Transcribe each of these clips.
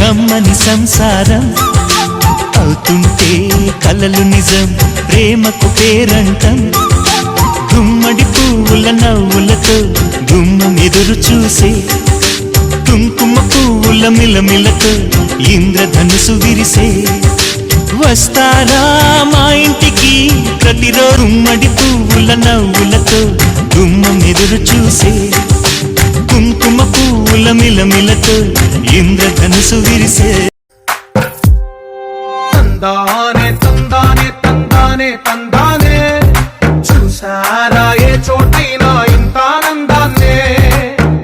కమ్మని సంసారం అవుతుంటే కలలు నిజం ప్రేమకు పేరంటం గుమ్మడి పువ్వుల నవ్వులతో గుమ్మం ఎదురు చూసే కుంకుమ పువ్వుల మిలమిలతో ఇంద్రధనుసు విరిసే వస్తారా మా ఇంటికి ప్రతిరోజు గుమ్మడి పువ్వుల నవ్వులతో గుమ్మం ఎదురు చూసే కుంకుమ పువ్వుల మిలమిలతో ఇంద్రధనుసు విరిసే తందానే తందానే తందానే తందానే చూసారా ఏ చోటైనా ఇంత ఆనందాన్నే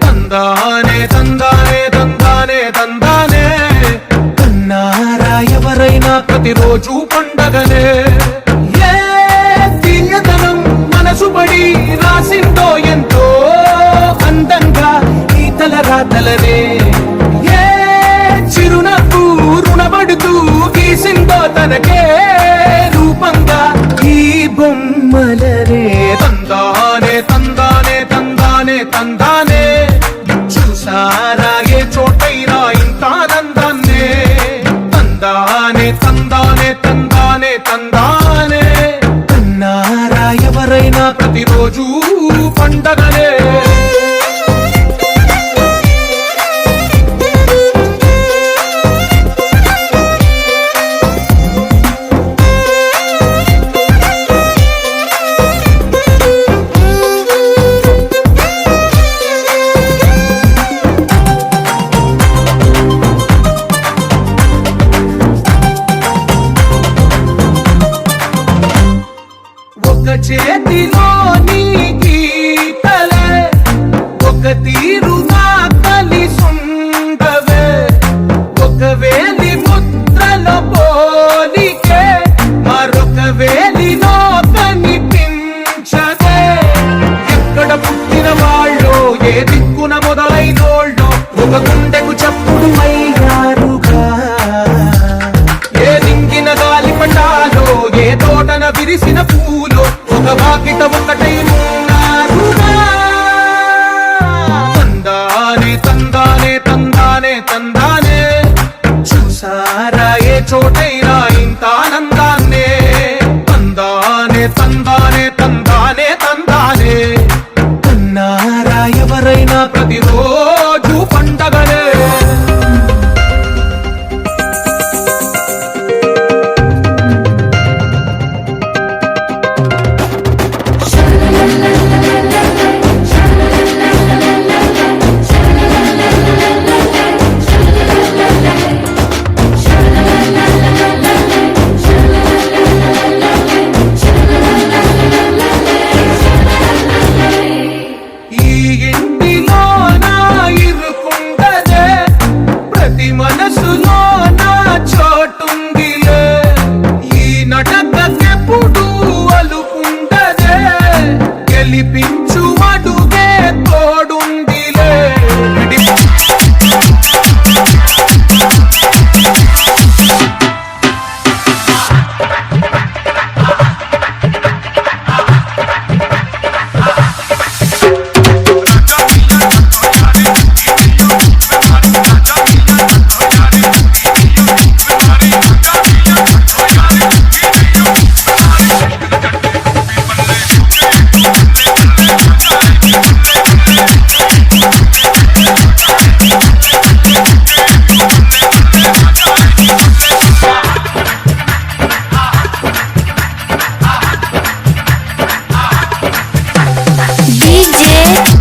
తందానే తందానే తందానే తందానే కన్నారా ఎవరైనా ప్రతిరోజు పండగనే ఏ తీయదనం మనసు పడి రాసిందో ఎంతో అందంగా ఈ తలరాతలనే ఏ చిరునవ్వు రుణపడుతూ గీసిందో తనకే రూపంగా ఈ బొమ్మలనే తందానే తందానే తందానే తందానే చూసారా ఏ చోటైనా ఇంత ఆనందాన్నే తందానే తందానే తందానే తందానే కన్నారా ఎవరైనా ప్రతిరోజు పండగనే చేతిలోని గీతలే ఒక తీరుగా కలిసుండవే ఒక వేలి ముద్రల పోలికే మరొక వేలిలో కనిపించదే ఎక్కడ పుట్టిన వాళ్ళో ఏ దిక్కున మొదలైనోళ్ళో ఒక గుండెకు చప్పుడు అయ్యారుగా ఏ దింగిన గాలి పటాలో ఏ తోటన విరిసిన పూలో ఒక వాకిట ఒకటై ఉన్నారుగా తందానే తందానే తందానే తందానే చూసారా ఏ చోటైనా ఇంత ఆనందాన్నే తందానే తందానే తందానే తందానే కన్నారా ఎవరైనా ప్రతిరోజు పండగనే మనసులో నా చోటుందిలే ఈ నటకెప్పుడు అలుకుండదే గెలిపించు అడుగే తోడుందిలే DJ